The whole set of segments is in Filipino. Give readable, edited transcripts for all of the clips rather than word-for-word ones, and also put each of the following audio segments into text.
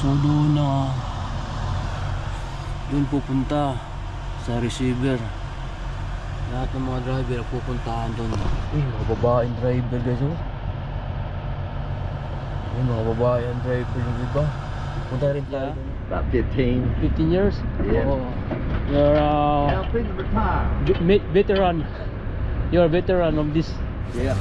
So doon pupunta sa receiver. Lahat ng mga driver pupuntahan doon. Mga babaeng driver guys, oh. Mga babaeng driver yung iba. Punta rin tayo. About 15 years? Yeah. Oh. You're pretty retired. veteran. You're a veteran of this. Yeah.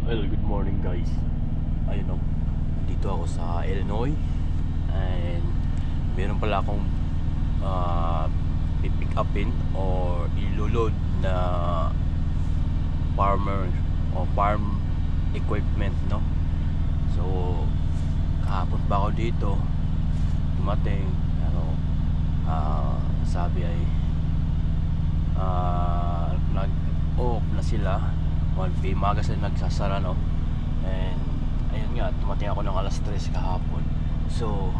Well, good morning guys. Ayun o, dito ako sa Illinois. And meron pala akong pipick upin or ilulod na farmer o farm equipment, no? So kahapon pa ako dito dumating, sabi ay nag-off na sila. 1 PM maga sila nagsasara, no? And ayun nga, tumating ako ng alas 3 kahapon. So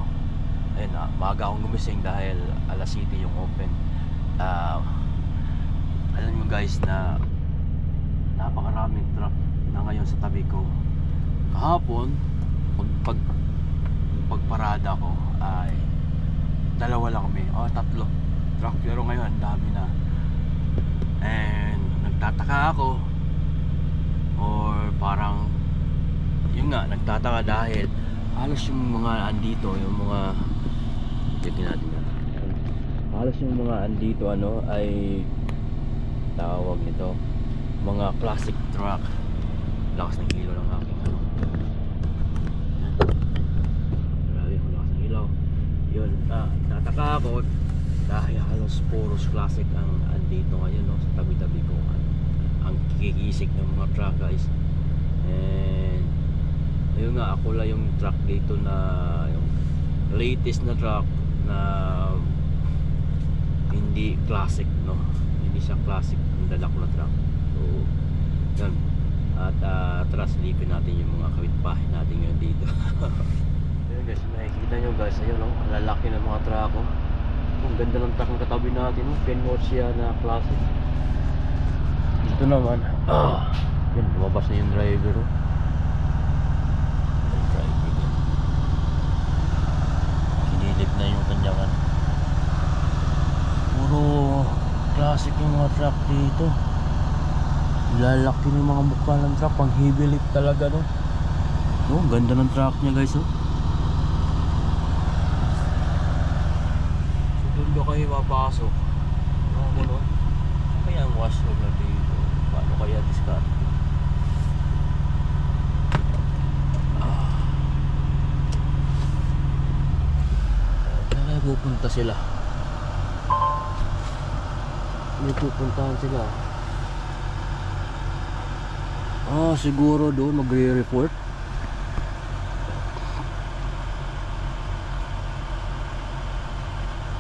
ayun na, maaga akong gumising dahil alas 7 yung open. Alam nyo guys na napakaraming truck na ngayon sa tabi ko. Kahapon pagparada ko ay dalawa lang kami, tatlo truck, pero ngayon dami na. And nagtataka ako, or parang yun nga, nagtataka dahil halos yung mga andito, yung mga checkin natin na, halos yung mga andito ay tawag nito mga classic truck. Lakas ng ilaw ng aking grabe, lakas ng ilaw yun. Tataka ako dahil halos puros classic ang andito ngayon, no? Sa tabi-tabi ko ang kikigisig ng mga truck guys. And ayun nga, ako lang yung truck dito na yung latest na truck na hindi classic, no? Hindi siya classic yung dala ko na truck. So yan, at tara silipin natin yung mga kapitbahay natin ngayon dito. Ayun guys, nakikita nyo guys, ayun, no? Lalaki ng mga truck ko. Ang ganda ng truck ng katabi natin, no? Kenworth siya na classic. Dito naman, yun, lumabas na yung driver, oh. Sinilip na yung kanyang puro classic yung mga truck dito. Lalaki ng mga mukha ng truck, pang heavy lift talaga, no? Oh, ganda ng truck niya guys, oh. So doon ba kayo mapasok? Gano'n. Kaya ang washroom na dito, paano kaya discard? Kaya pupunta sila. May pupuntahan sila. Siguro doon magre-report.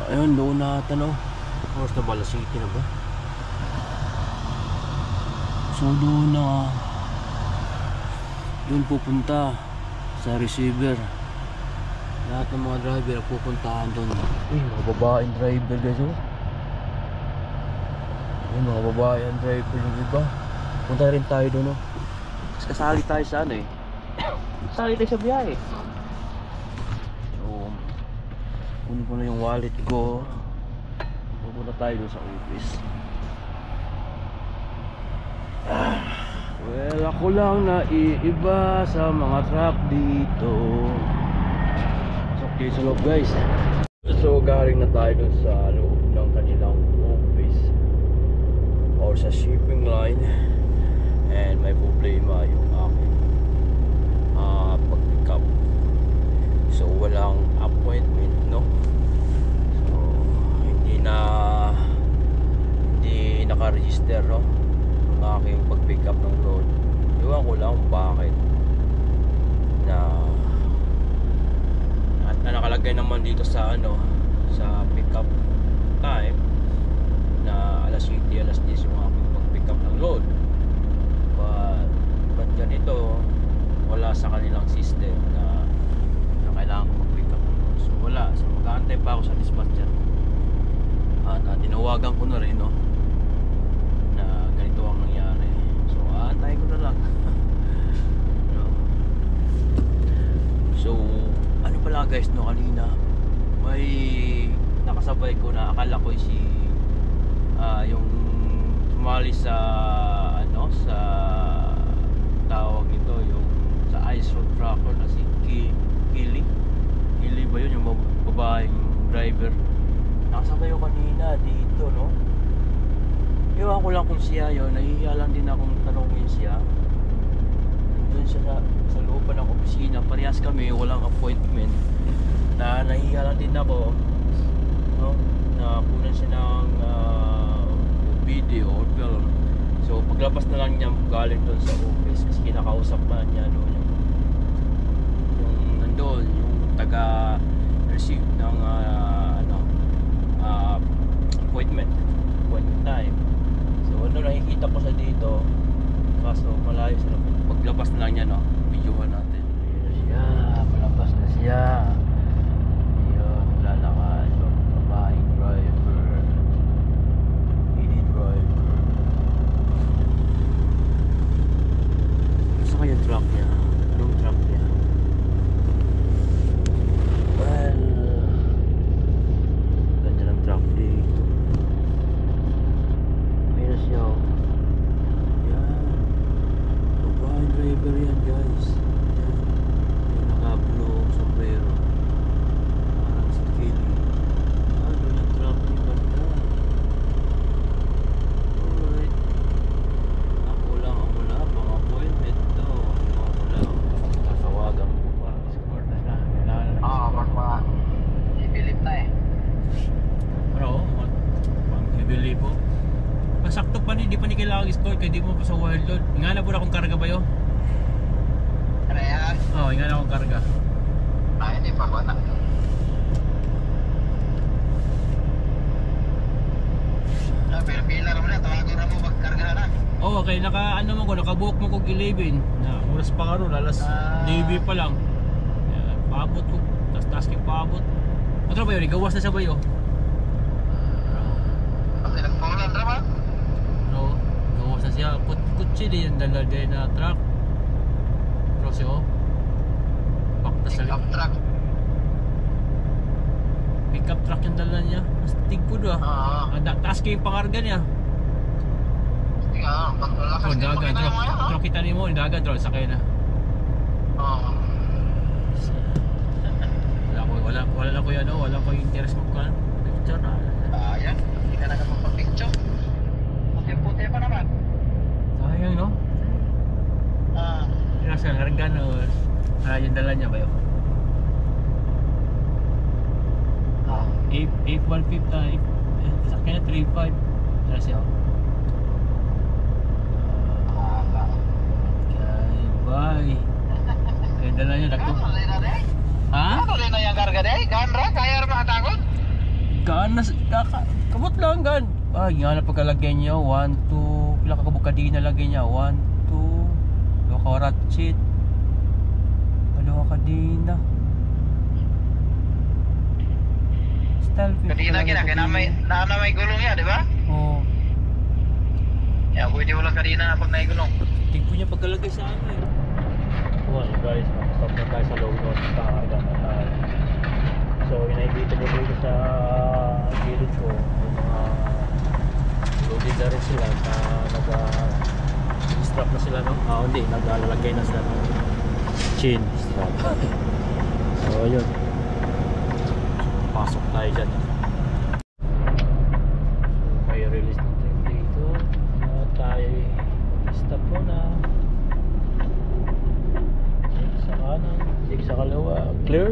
Ayun, doon natin, no? Oras na ba? Alas 7 na ba? So doon pupunta sa receiver. Lahat ng mga driver pupuntahan doon. Mga babaeng driver guys, oh. Mga babaeng driver yung iba. Punta rin tayo doon, no? Kasali tayo sa kasali tayo sa biyahe. So kunin ko na yung wallet ko. Pupunta tayo doon sa office. Well, ako lang na iiba sa mga truck dito. So okay, sa loob guys. So galing na tayo dun sa loob ng kanilang office or sa shipping line. And may problema yung aking ko lang kung bakit na at na nakalagay naman dito sa ano, sa pick up time na alas 7, alas 10 yung aking pag-pick up ng load. But ganito, wala sa kanilang system na kailangan ko mag-pick up ng load. So wala, so mag-aantay pa ako sa dispatcher. At tinawagan ko na rin, no, na ganito ang nangyari. So aantay ko na lang. No. So ano pala guys, no, kanina may nakasabay ko na akala ko si yung sumali sa ano, sa tawag nito, yung sa ice road tracker na si Kili ba yun, yung babaeng driver. Nakasabay ko kanina dito, no. Iwan ko lang kung siya yun, nahihiya lang din akong tanongin siya. Doon siya sa loob ng opisina, parehas kami, walang appointment. Na nahihiya lang din ako, no, na kunan siya ng video or film. So paglabas na lang niya galing doon sa office, kasi kinakausap na niya, no, yung nandoon, yung taga receive ng appointment time. So ano, nakikita ko sa dito, kaso malayo sila. Paglabas na lang niya, no, videohan natin. Siya, palabas na siya. Ayun, lalakad yung babaeng driver. Hindi driver. Gusto ko yung truck niya. Anong truck niya? Well, ganda ng truck dito. Ayun na siya. Yan. Babaeng driver yan, guys. Yan. May naka-blue sombrero. Parang si Kelly. Ano yung truck ni Banda? Alright. Ako lang ang wala pang appointment to. Ako lang. Tasawagan ko pa. Score na na. Kailangan na. magpa. Ibilip na eh. Ano? Pang ibili po. Masakto pa ni, di pa ni kailangan i-score kaya di mo pa sa wild load. Nga na po na akong karga ba yun? Ano yan? Oo, nga na akong karga. Hindi pa ko na. Pero pila naman na, tawagin na mo magkarga na. Oo, okay, naka ano mo ko, nakabuok mo kog 11 na oras pa karon, alas 9 pa lang. Kaya, paabot ko, tas kay paabot. Ano ba yun, gawas na sa bayo. Kasi nagpulan naman. No, gawas na siya. Kutsi din yung dala din na truck. Pero siya, oh. Bakta sa Pick up truck. pick up truck yung dala niya. Mas tigpud ah. Oo. Taas kayo yung pangarga niya. Paglakas Oh, din dagan, pakita truck, mo yan, truck kita ni mo, dagan, truck, sakay na. Oo. Wala lang ko yan, oh. Wala ko yung interest mo kan. Picture na. Ayan, hindi ka nakapagpapicture. Puti-puti pa naman. Sayang, no? Kaya siya, karga na. Yung dala niya ba yun? 8-1-5 sakay na 3-5. Dala siya, oh. Okay, bye. Kaya dala niya, dagdag. Ha? Ano rin na yung karga day? Gandra, kaya rin makatakot? Ganas, kamot lang gan. Ay, nga na pagkalagay niya, 1, 2, pila ka kabukadi na lagay niya, 1, 2, dua ka ratchet, dua ka dina. Style fit. Kadina kina, kaya na may gulong yan, di ba? Oo. Ya, pwede wala kadina pag may gulong. Tingko niya pagkalagay sa amin. Well guys, stop na tayo sa low note, kakarga na tayo. So, inaibita mo dito sa gilid ko, yung mga loaded na rin sila na nag-strap na sila, no? Hindi, naglalagay na sila ng chain strap. So, yun. Pasok tayo dyan. So, may release na tayo dito. Tayo stop mo na. Check sa kanan, check sa kalawa. Clear?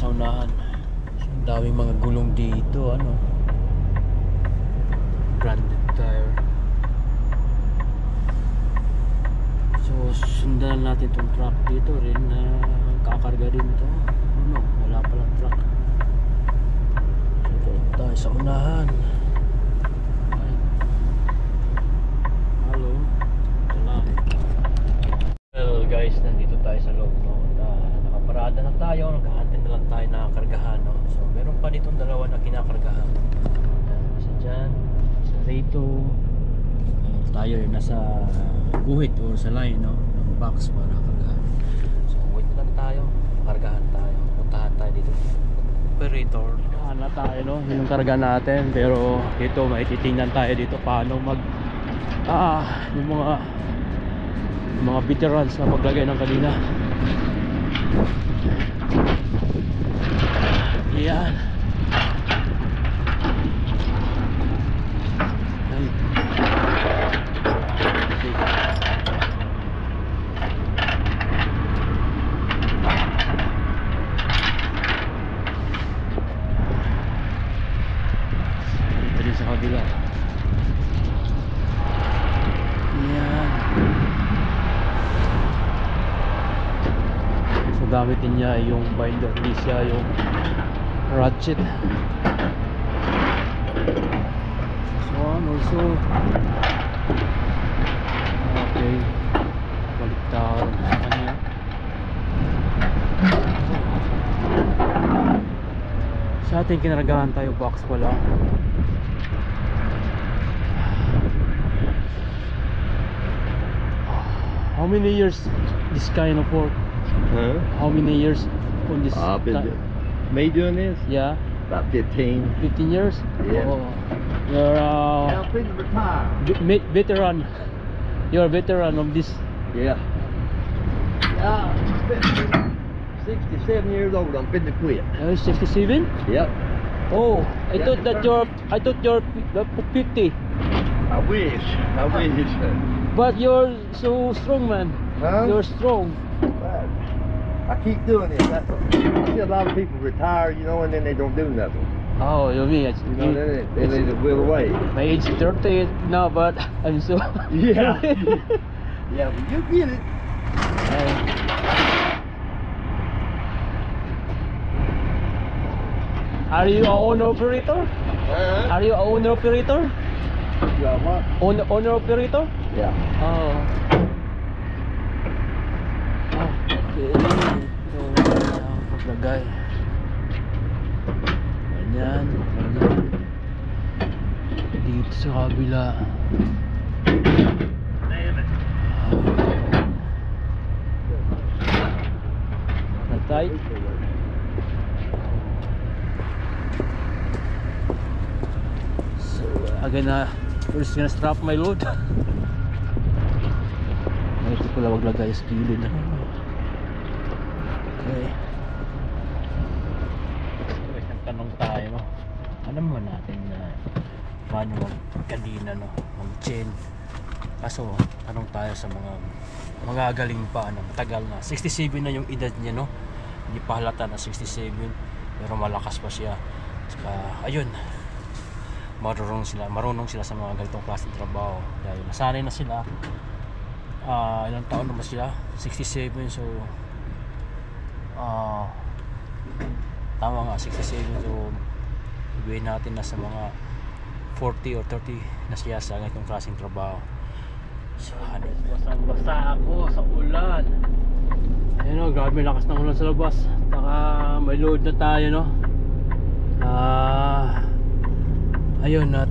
sa unahan. So, ang daming mga gulong dito, ano. Branded tire. So sundan natin itong truck dito rin na kakarga din to. Ano, wala palang truck. So doon tayo sa unahan. Ay. Hello. Salam. Well guys, nandito tayo sa loob, no? Nakaparada na tayo, nag-aantay na lang tayo na kargahan, no? So meron pa ditong dalawa na kinakargahan. Isa dyan, isa rito. Tayo ay nasa guhit or sa line, no? Ng box para kargahan. So wait lang tayo, kargahan tayo, puntahan tayo dito operator. Na tayo, no? Yung karga natin, pero dito may titingnan tayo dito paano mag yung mga veterans na maglagay ng kanina. Yan. Sa kabila. Yan. So gamitin niya yung binder, hindi siya yung ratchet. So also okay, baliktad kanya. Sa ating kinaragahan tayo box pala. How many years this kind of work? Huh? How many years on this? I've been me doing this Yeah, about 15. 15 years. Yeah. Oh, you're I'm pretty retired. veteran. You're a veteran of this. Yeah. Yeah, I'm 67 years old. I'm fit to quit. 67. Yep. Oh, I Yeah, thought that you're 50. I wish. I wish. But you're so strong, man. Huh? You're strong. But I keep doing this. I see a lot of people retire, you know, and then they don't do nothing. Oh, you mean You know, then they just will away. my age 30 now, but I'm so. Yeah. Yeah, but you get it. Are you a owner operator? Are you a owner operator? Yeah, what? Owner operator? Yeah. Oh. Okay. So, paglagay. Ganyan, ganyan. Dito sa kabila. Na-tight. So, first gonna strap my load. Ito pala wag lagay sa gilid. Okay. Isang tanong tayo. Alam mo natin na paano magkadina, no? Mag-chain. Kaso, tanong tayo sa mga galing pa, ano, matagal na. 67 na yung edad niya, no? Hindi pa halata na 67, pero malakas pa siya. Saka, ayun. Marunong sila sa mga ganitong klaseng trabaho dahil nasanay na sila. Ilang taon na ba sila? 67. So tama nga, 67. So sabihin natin na sa mga 40 or 30 na siya sa ganitong klaseng trabaho. So basang-basa ako sa ulan. Ayun, o, grabe lakas ng ulan sa labas. Saka may load na tayo, no? Ayun, at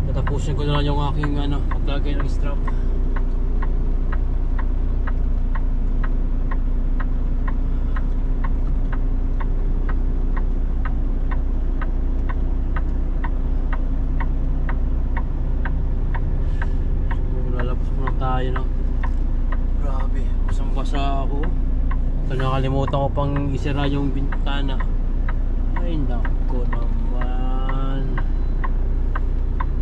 tatapusin ko na lang yung aking paglagay ng strap. So, lalabas muna tayo, no? Grabe, basang-basa ako. So, nakalimutan ko pang isira yung bintana. Ay, nako naman.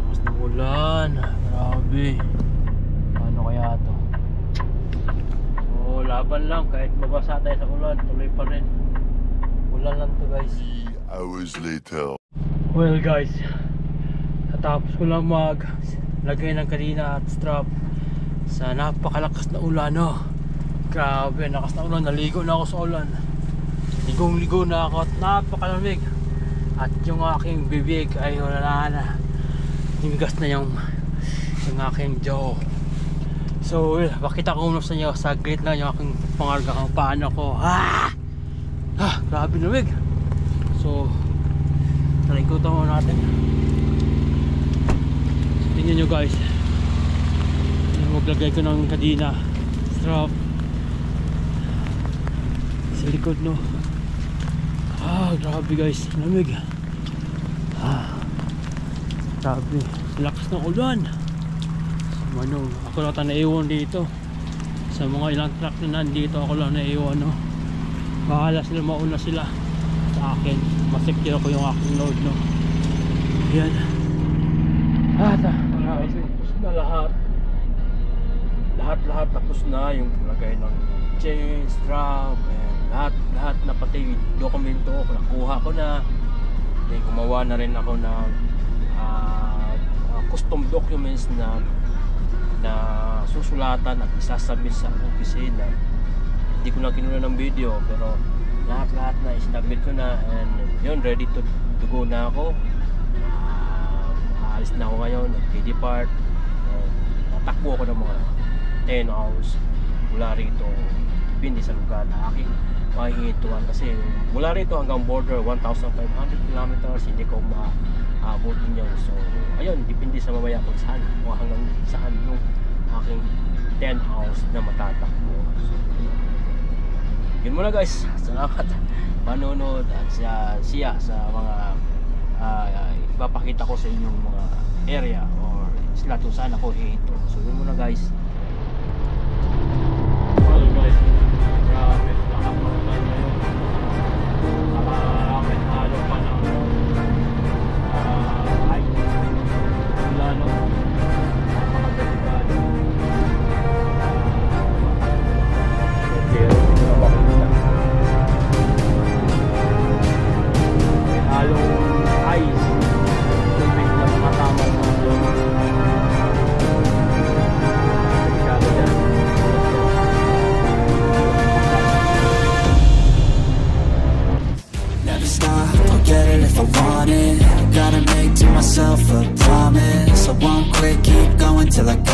Lakas ng ulan. Grabe. Paano kaya to? Oh, laban lang. Kahit mabasa tayo sa ulan, tuloy pa rin. Ulan lang to guys. Hours later. Well guys, natapos ko lang lagay ng kanina at strap sa napakalakas na ulan, no? Grabe, lakas na ulan. Naligo na ako sa ulan. Ligong-ligo na ako at napakalamig. At yung aking bibig ay wala na. Himigas na yung aking jaw. So, bakita ko muna sa inyo saglit lang yung aking pangarga kung paano ko. Grabe lamig. So, ikutan mo natin. Tingnan nyo guys, maglagay ko ng kadina strap sa likod, no? Grabe guys, lamig. Grabe, lakas ng ulan. Ako lang naiwan dito. Sa mga ilang truck na nandito, ako lang naiwan, no? Bahala sila, mauna sila sa akin. Masecure ko yung aking load, no? Ayan. Tapos na lahat. Lahat tapos na. Yung lagay ng chain, strap, and lahat na, pati dokumento nakuha ko na. Then gumawa na rin ako ng custom documents na susulatan at isasubmit sa opisina. Hindi ko na kinuna ng video, pero lahat na isinabit ko na, and yun, ready to go na ako. Aalis na ako ngayon, nag-depart. Natakbo ako ng mga 10 hours mula rito, depende sa lugar na aking mahihintuan, kasi mula rito hanggang border 1,500 kilometers, hindi ko maabutin yun. So ayun, depende sa mamaya kung saan o hanggang saan yung aking 10 hours na matatakbo. So yun muna guys, salamat panonood at siya sa mga ipapakita ko sa inyong mga area or isla kung saan ako hihinto. So yun muna guys. Well guys, grabe, nakapagpapal ngayon. Nakakapit halo pa ng ay lalo napakadelikado. Halong ice, tubig na mga tama na doon. Delikado dyan. Never stop, I'll get it if I want it. Gotta make to myself a promise. I won't quit, keep going till I got